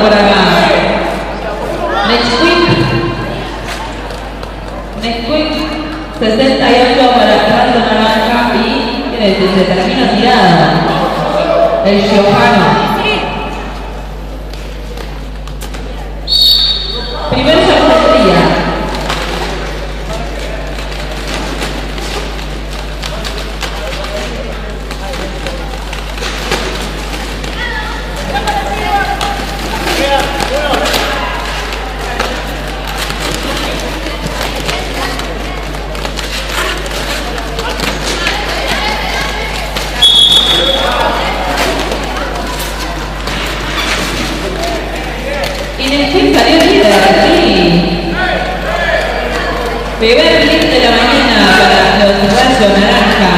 por acá. Nesquik 68 para Fernando Naranja y se termina tirada. El Giovanni. Primer sorpresa. Y Nesquik salió líder, sí. Primer link de la mañana para los rayos naranja.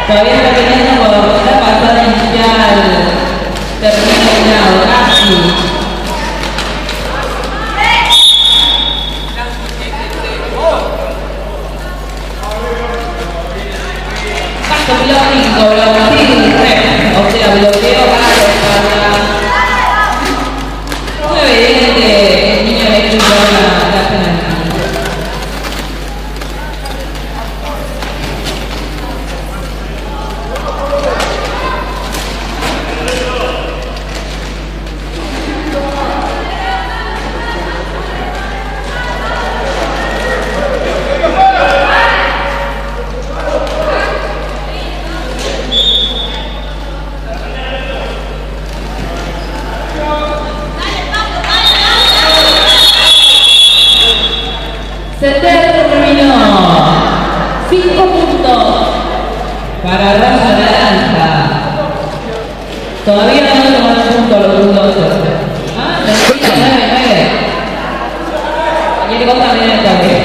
Todavía está teniendo por la pasada inicial. Terminado, casi. Paso bloqueo, o sea, bloqueo para muy evidente el niño eléctrico la penalidad. Se terminó. 5 puntos para Raza Naranja. Todavía no tomaron puntos los bulldozers. Ah, mentira, 9-9. Quiere contar bien el cambio.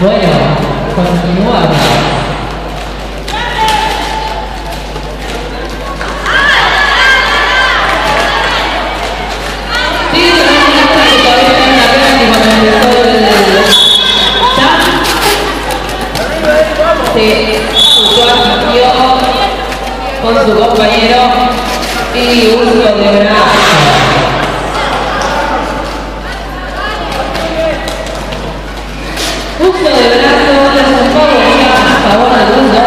Bueno, continuamos. Sí, todavía está en la penalti cuando empezó el chat. Se asistió con su compañero y uso de brazo. Uso de brazo, es un poco a favor de los dos.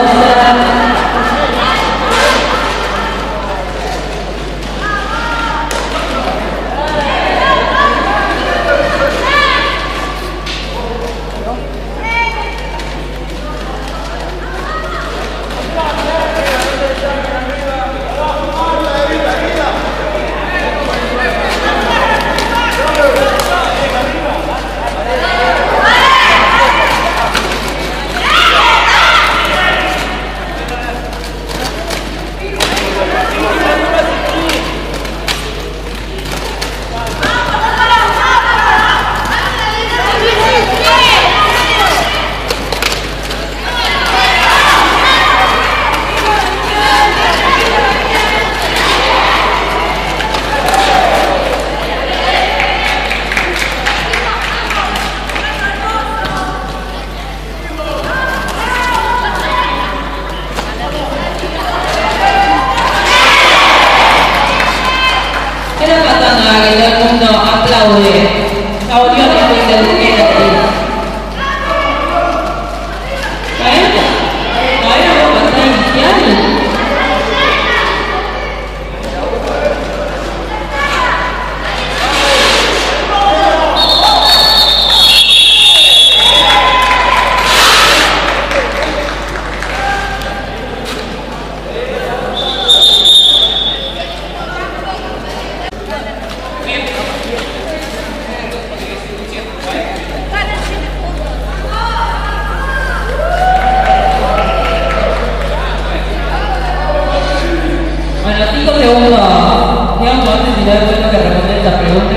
si no tengo que responder esta pregunta.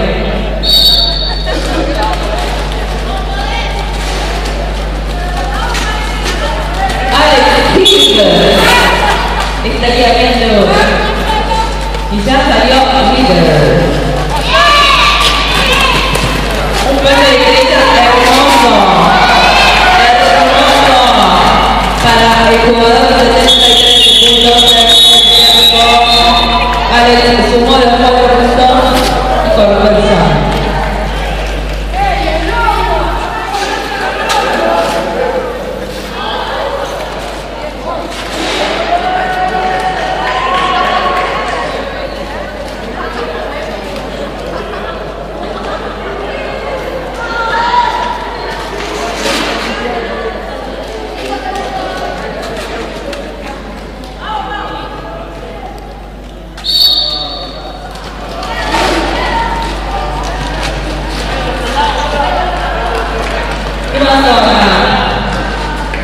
Alex Hitler estaría viendo y ya salió líder. Un par de derechas hermoso para el jugador de 73 puntos del tiempo. Alex sumó los 4 puntos y conversó.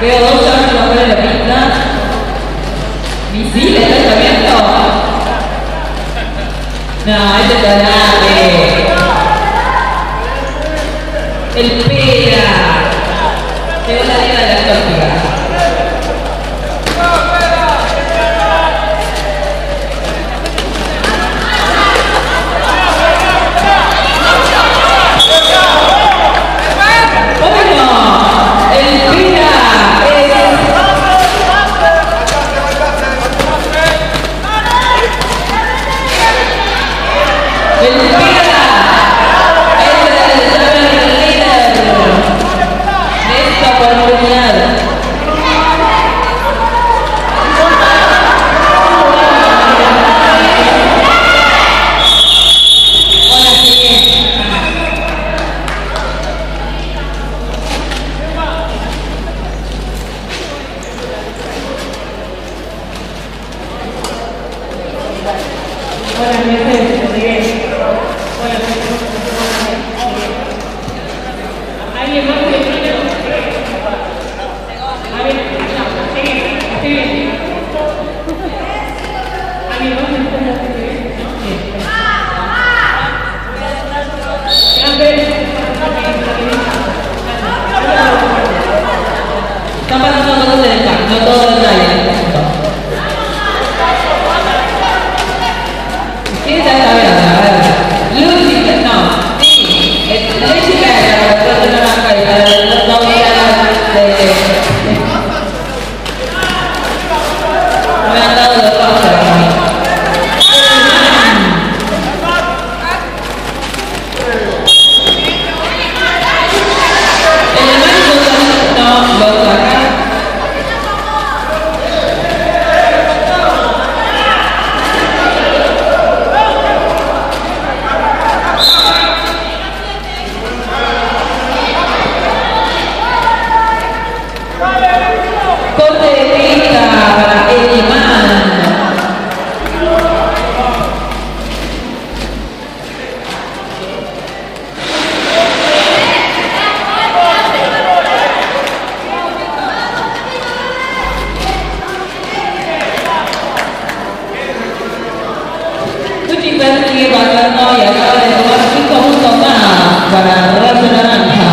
Veo 2 años afuera de la pista. ¿Misil está abierto? No, este es grande. El pera. Quedó la liga de la tóxica. Están pasando cosas en el campo, no todo el trailer. ¿Quién está hablando? A ver. Lucy, no. Sí. Leche para la naranja y para los dos me han dado los dos a mí. Sigue pasando y acaba de tomar 5 puntos más para robarse naranja.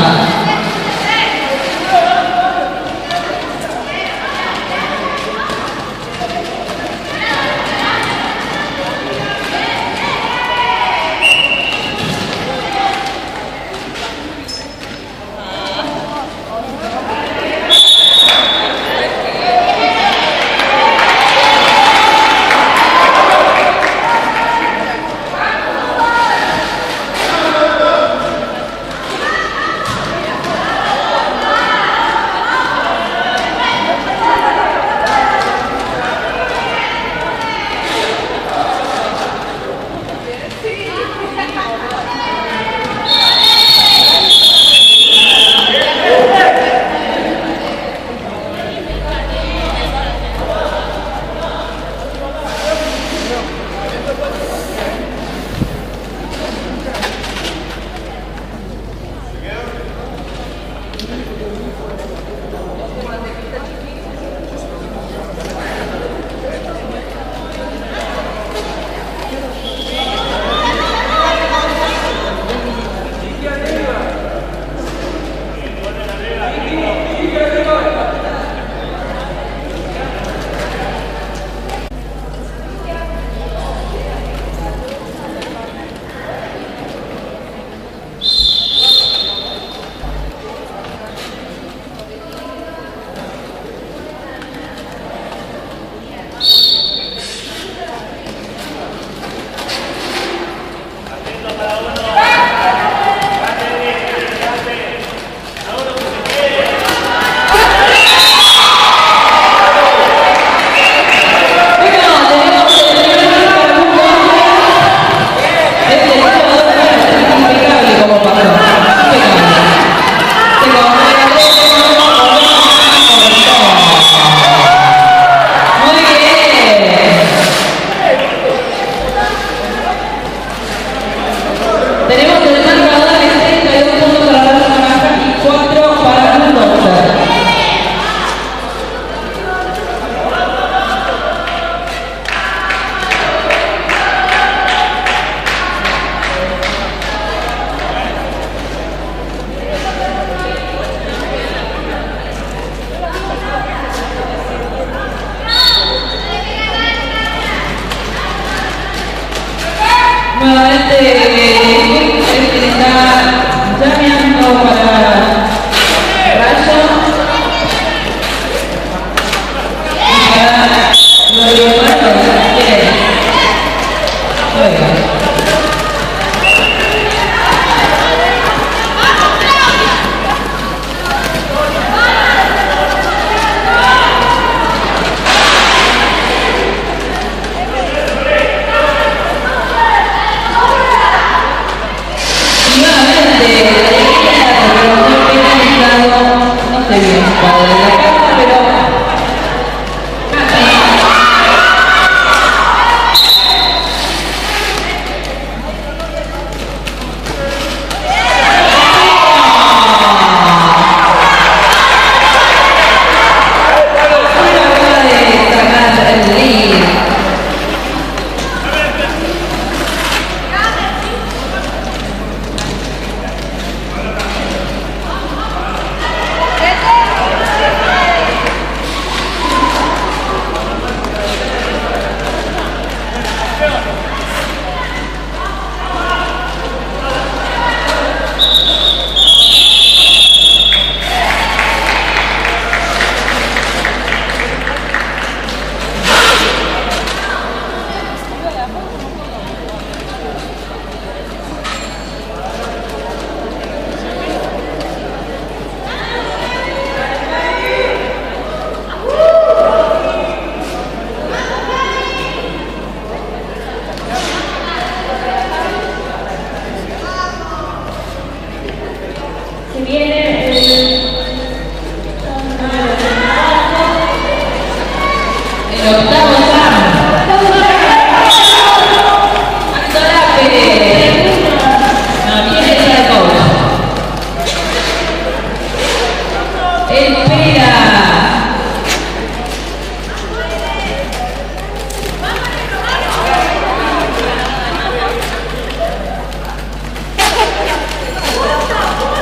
lado, no sé bien cuál de la casa, pero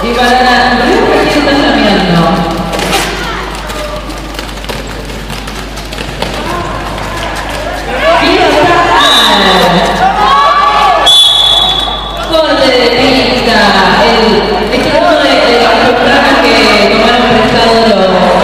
y para la representación corte de pista, este es uno de los programas que tomaron prestado los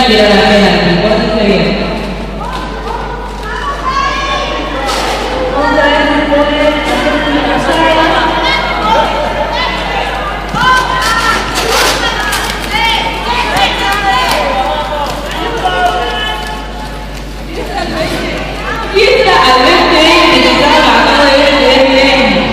tirar la penalti, pórtense bien. Piensa al 2020 que estaba acá de 2020.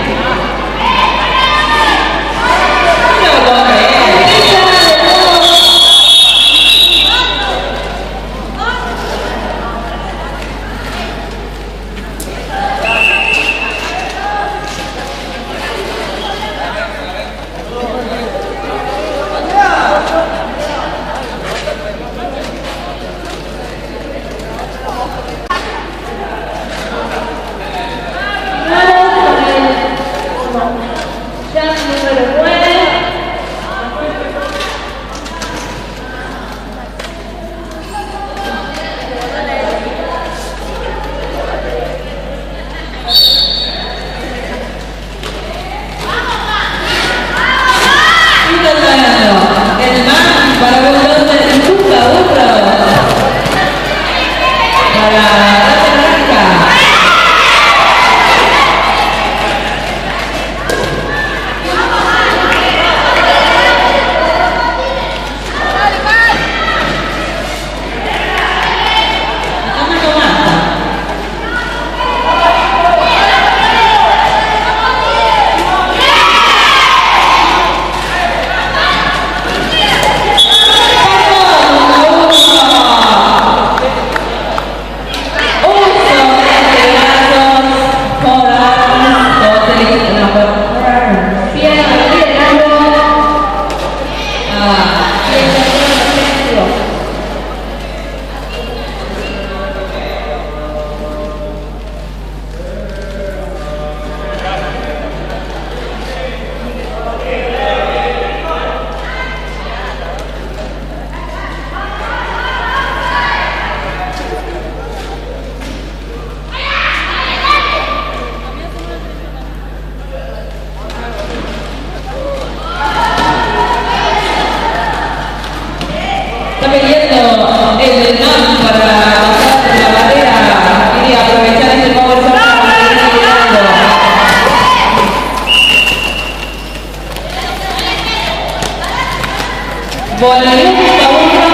Por algunos segundos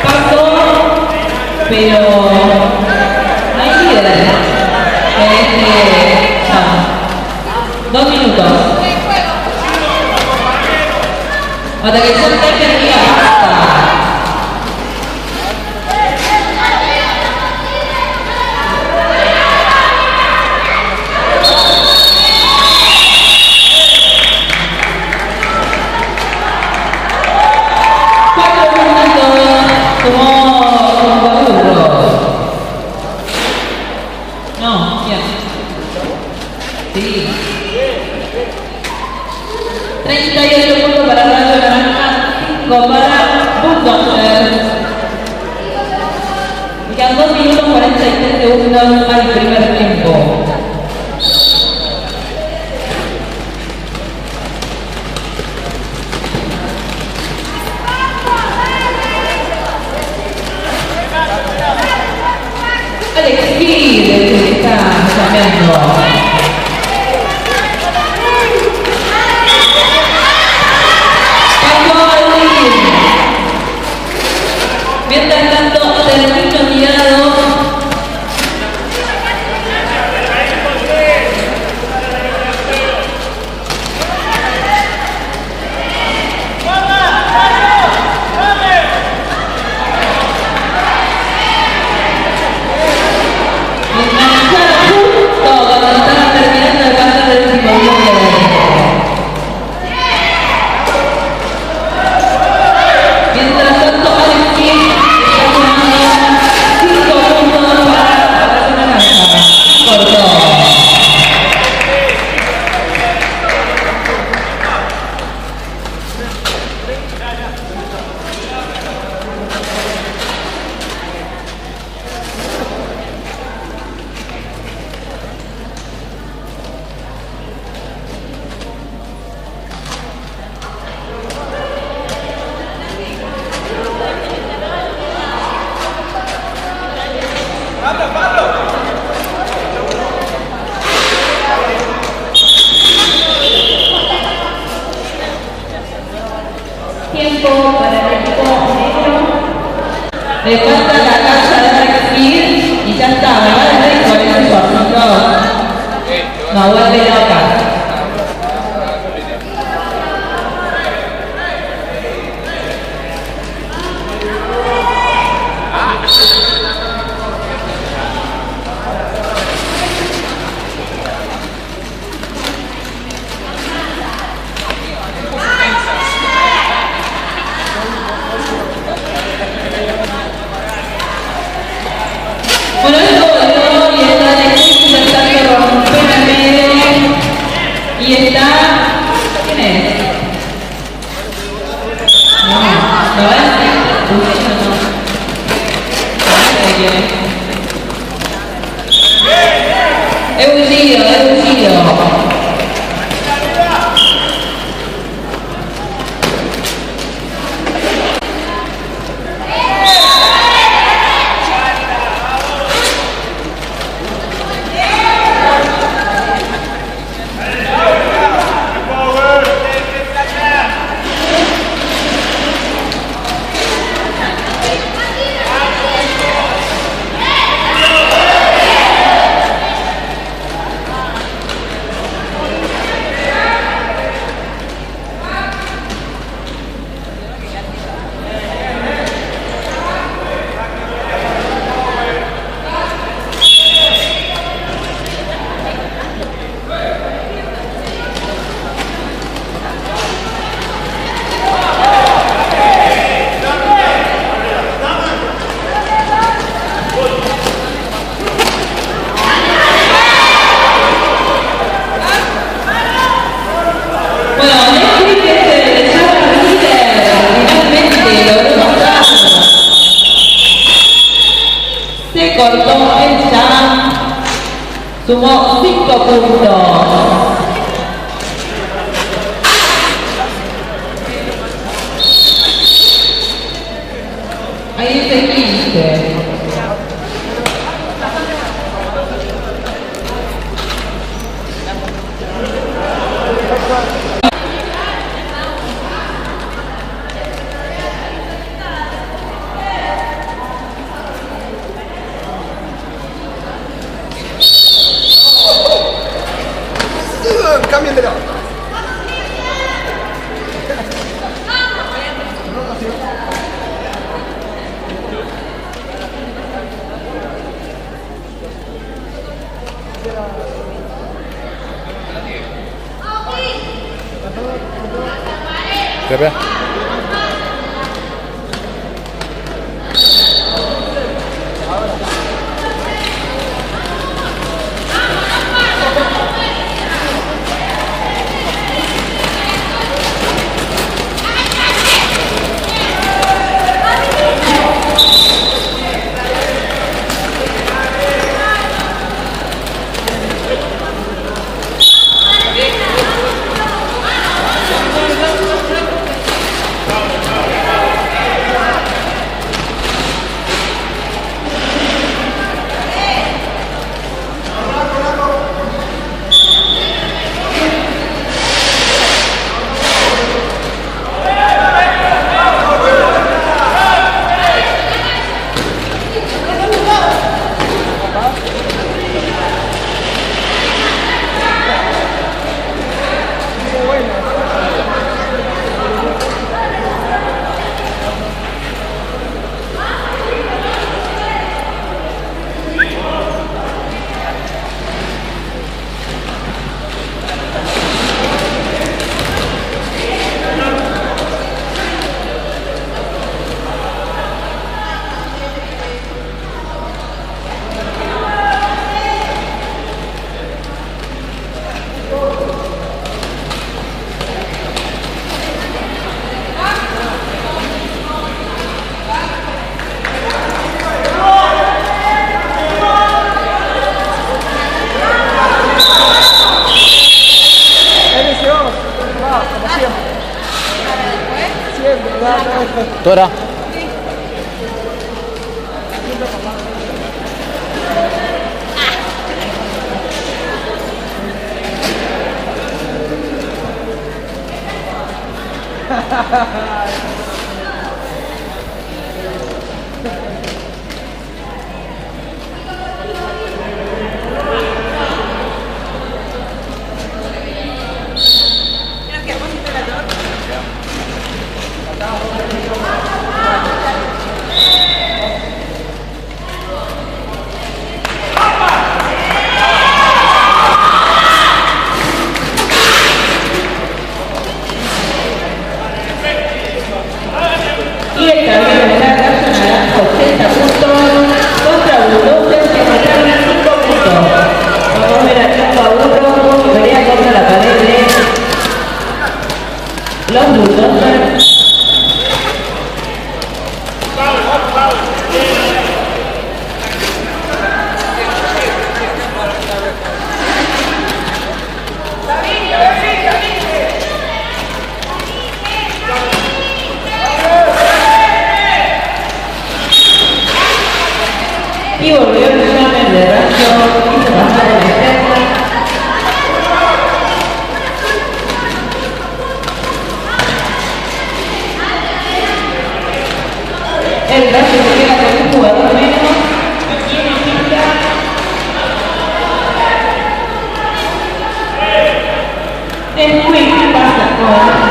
pasó, pero no hay líder en este jam. 2 minutos. Hasta que John Taylor diga basta. No, bien. Sí. 38 puntos para Rayo Naranja, 5 para Bulldozer. Me quedan 2 minutos 43 segundos al primer tiempo. Alex Kidd, el que está cambiando. Mientras tanto, termino tirado. Tiempo para el equipo negro. Le falta la cancha de Alex Kidd y ya está, me va a decir cuál es el sorteo. No, vuelve loca. Bueno, esto volvió y está de intentando romper el medio y está... ¿Quién es? No, no es... No, es un giro, es un giro. Cortó el jam, sumó 5 puntos. Ahí dice 15. Siapa? Tora. Y el cambio de la nacional 80 puntos contra Bulldozer que anotaron 5 puntos. Vamos a ver a 5-1 que pelea contra la pared de los Bulldozer. Y volvió el examen de rancho y se pasó de defensa. El rancho se queda con un jugador menos y tiene pista. Después pasa con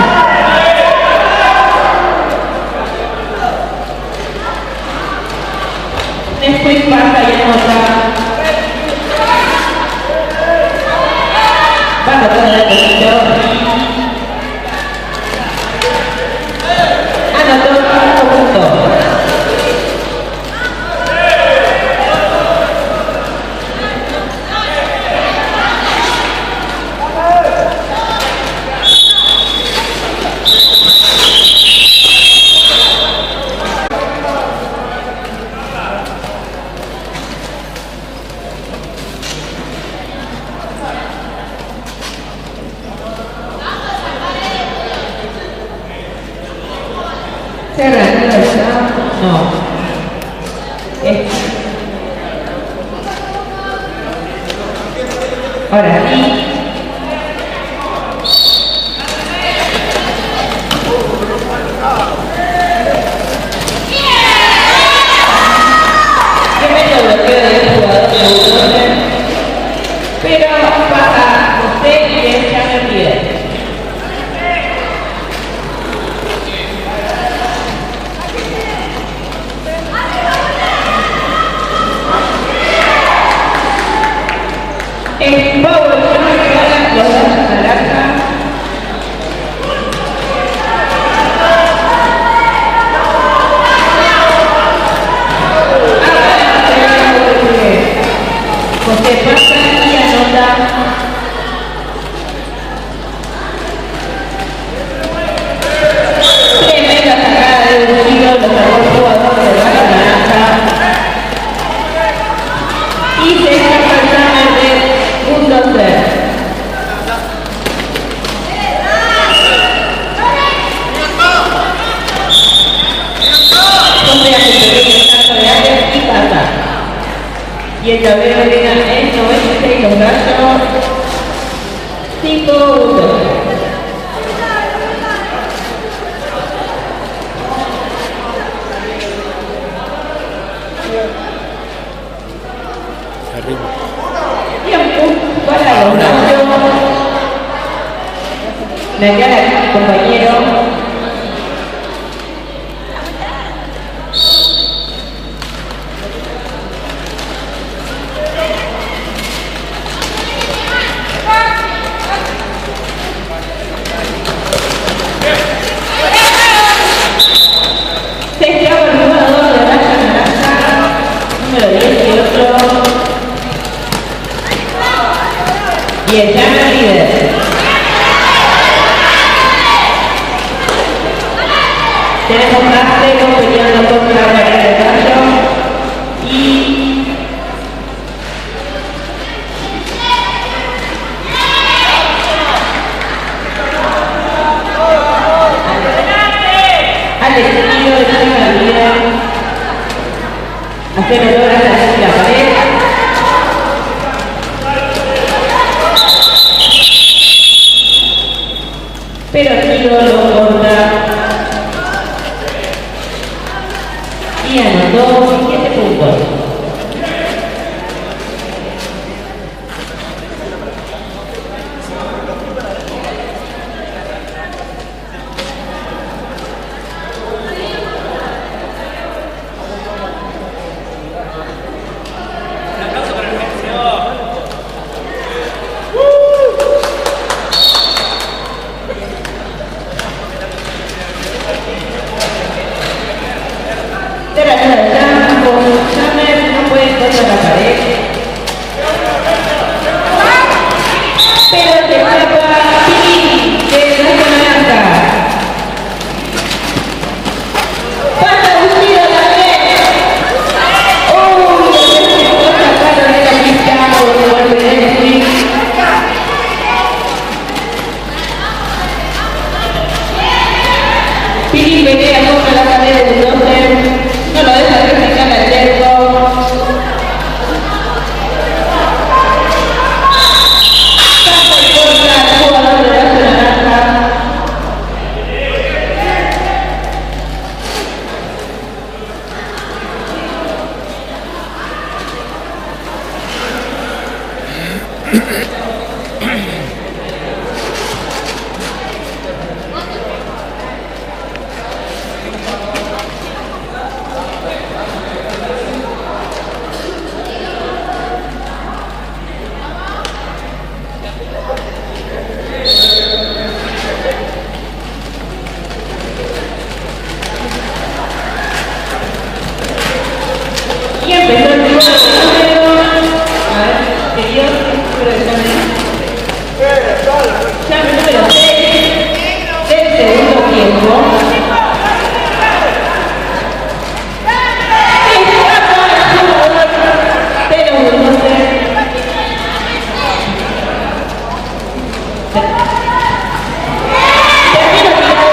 después pasa y anota. Va a anotar el posición. Anotó 5 puntos. Se reanuda el campo. No. Ahora sí. Qué método bloqueo del jugador de Bulldozer. Pero pasa usted y le echa el pie. tenga su pequeño salto de área y pasa. Y el tablero ordena en 96 los gallos. 5 puntos. Tiempo para los gallos. Me aclara el compañero. Y el llama líder. Tenemos Castelo peleando contra la pared de gallo. Y Alex Tiro de llama líder. Hacer olor a la pared. Pero Tiro lo corta y anotó 7 puntos. No puede contra la pared. Pero se escapa Pili de la naranja. Pasa Agustino también. Uy, lo sacaron de la pista por volver a swing. Pili pelea contra la pared de Bulldozer. No lo deja replicar al terco. Pasa y corta al jugador de brazo naranja. Y empezó el primer número. A ver, ¿qué dio? Llame número 6 del segundo tiempo. Escapa el jugador de los Bulldozer. Termino tirado.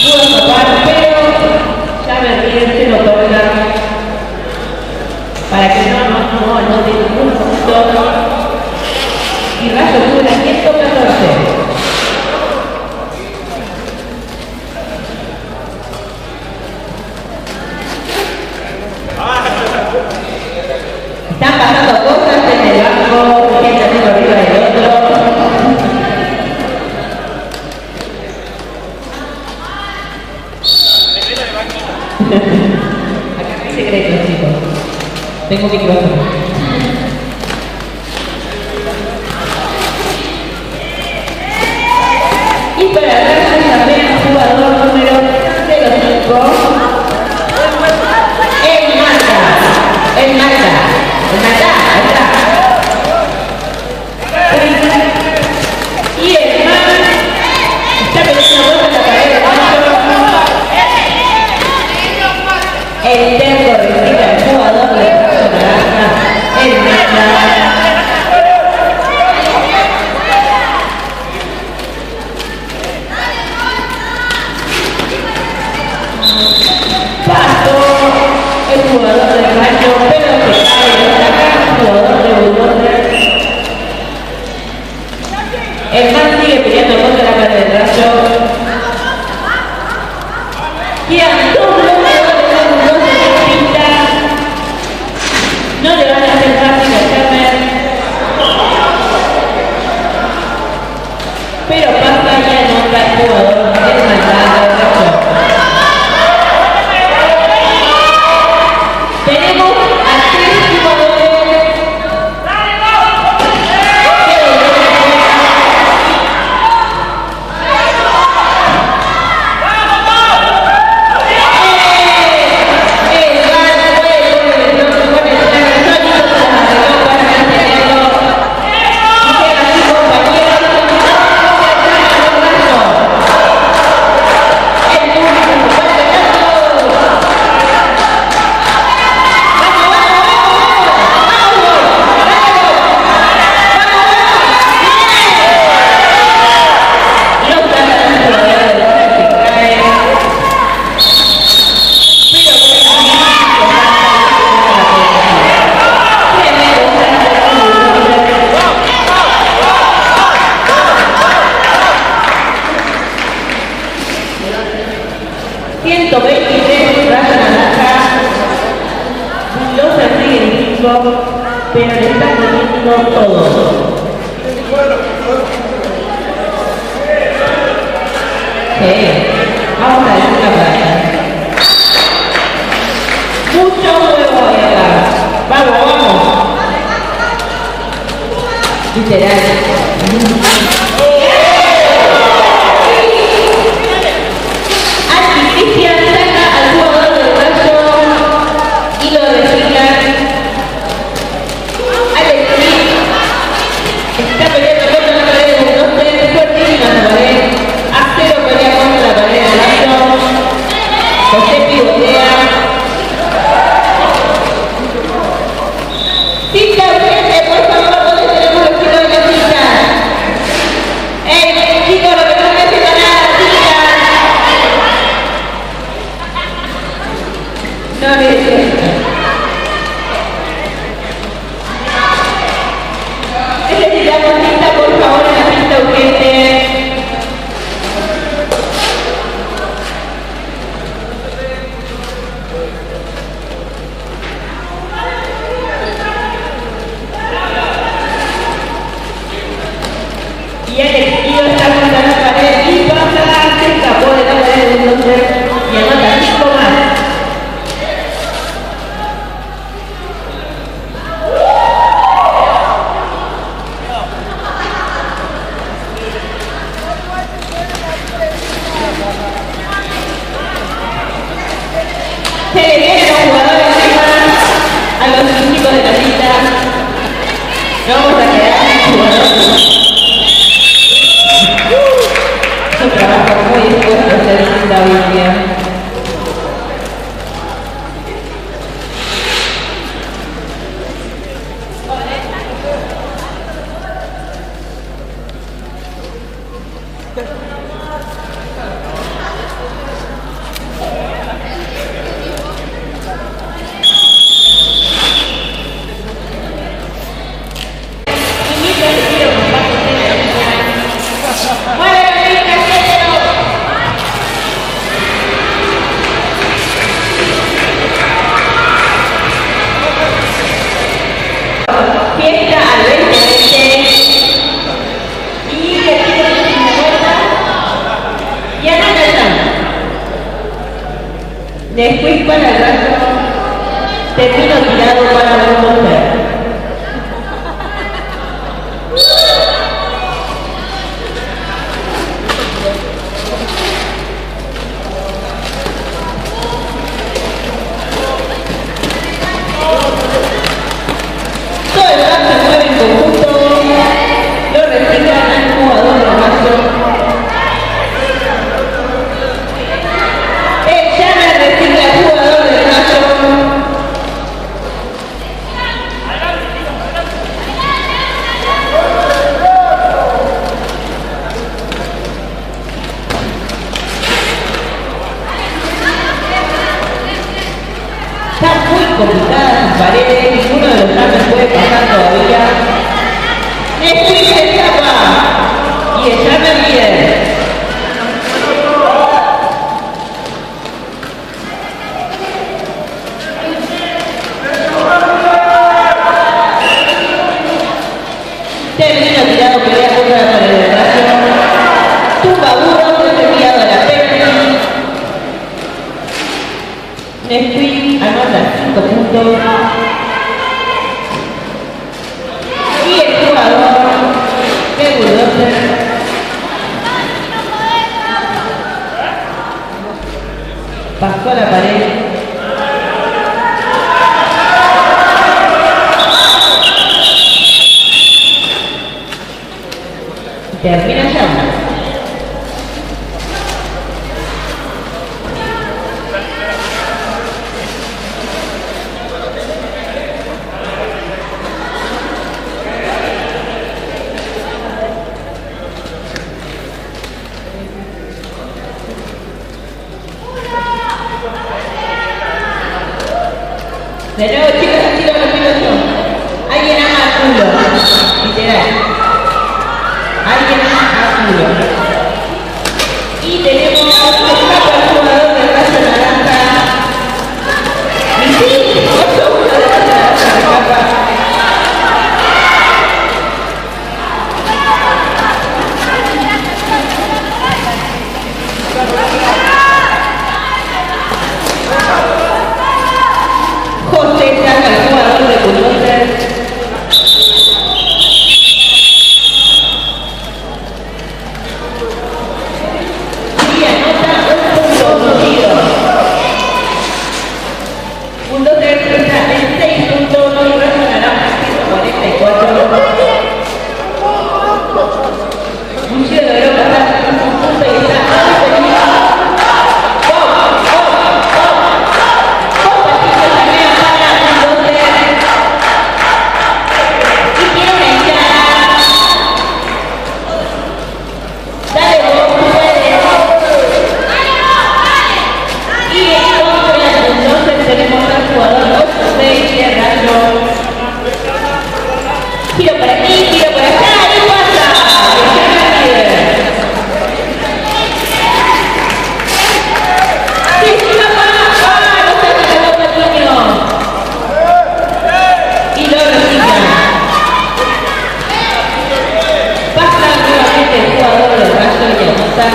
Pudo escapar, pero Llame bien se lo toca. Para que no de ningún punto. Y Rayo Pura 114. Están pasando cosas en el banco, gente haciendo arriba del otro. Acá no hay secretos, chicos. Tengo que equivocarme. Y para Rayos también jugador número 05. El Marta. Y el man está peleando contra la pared de Rayo. El terco recibe al jugador de Rayo naranja. El man sigue peleando contra la cara del rayo. Quedan 2 bloques de pinta. No le van a hacer fácil a Shermer. Pero pasa ya en otra jugador. Es mandado el rayo. Tenemos a 3 jugadores. Pero le están poniendo todo. Sí, vamos a ver una playa. Mucho juego ahí acá. Vamos. Literal. Cristian saca al jugador del rayo y lo recicla. Está peleando contra la pared del 2-3, fuertísima la pared. Acero pelea contra la pared del rayo. José pivotea. Cinta urgente, por favor, ¿dónde tenemos los chicos de la cinta? Chicos, lo que no me hace nada, cinta. No me dice. Necesitamos cinta, por favor, en la cinta urgente. Y Alex Guido está contra la pared y pasa, se escapó de la pared del 2-3 y anota 5 más. Se le vienen los jugadores encima a los chicos de la cinta. No vamos a quedar sin jugadores. Es un trabajo muy dispuesto a hacer cinta hoy en día. Después para el rayo, termino tirado para recoger. Todo el rayo se mueve en conjunto, lo reciclan al jugador del rayo. Ya me recicla el jugador del rayo. Pasó a la pared. Termina ya. De nuevo, chicas, así lo repito yo. Alguien ama al culo. Literal. Alguien ama al culo. Y tenemos un jugador de raza naranja. Y sí, otro jugador de raza naranja. José saca el jugador de Bulldozer. Y anota un punto conseguido. Bulldozer está en 6 puntos, no lo raza naranja, 144. Un giro de Europa está en un punto y está muy feliz. Tenemos al jugador 8-6 cerrando. Giro para aquí, giro para allá, y pasa. ¡Sí, sí, papá! ¡Ah, no está quitando Patiño! Y lo reciben. Pasa nuevamente el jugador del Rayo y anota.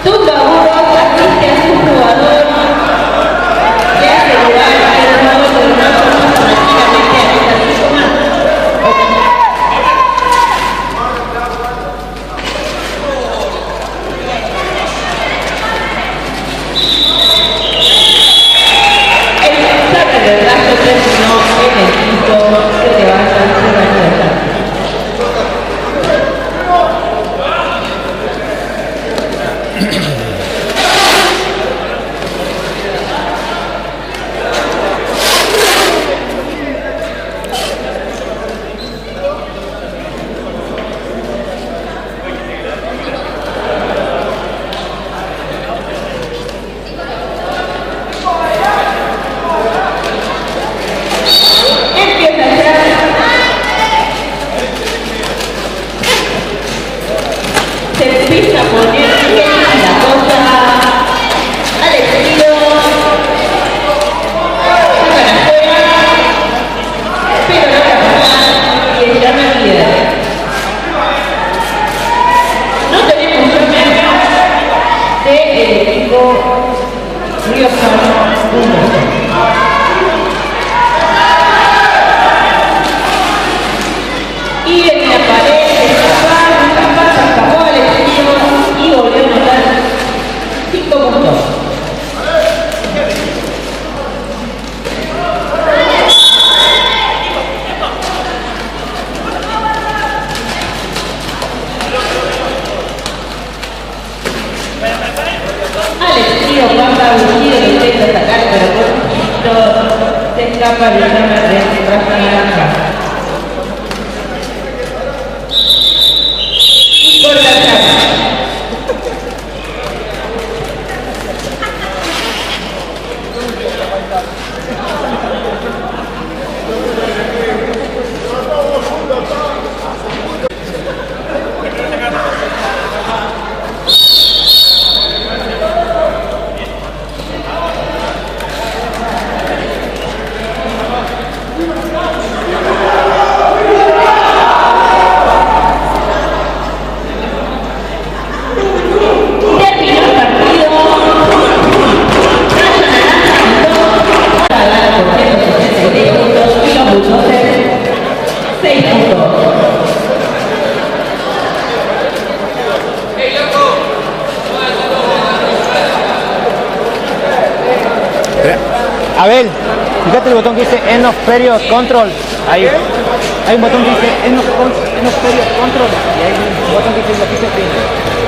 Tumba burro, asiste a su jugador, le hace lugar al jugador de una forma prácticamente a esta misma. El saque del Rayo terminó en el quinto, que levanta el Rayo de Santos. Se empieza a poner bien la cosa. Alex Tiro saca la fuera, pero no capaz y el llama líder. No tenemos llama del equipo riojano 1. Y en la pared escapó al exterior y volvió a anotar 5 puntos. Al exterior pasa un giro que intenta atacar, pero por un poquito se escapa de llama de raza naranja. Por la llama. Abel, fíjate el botón que dice End of Period Control. Ahí. Hay un botón que dice End of Period Control. Y hay un botón que dice Notice Print.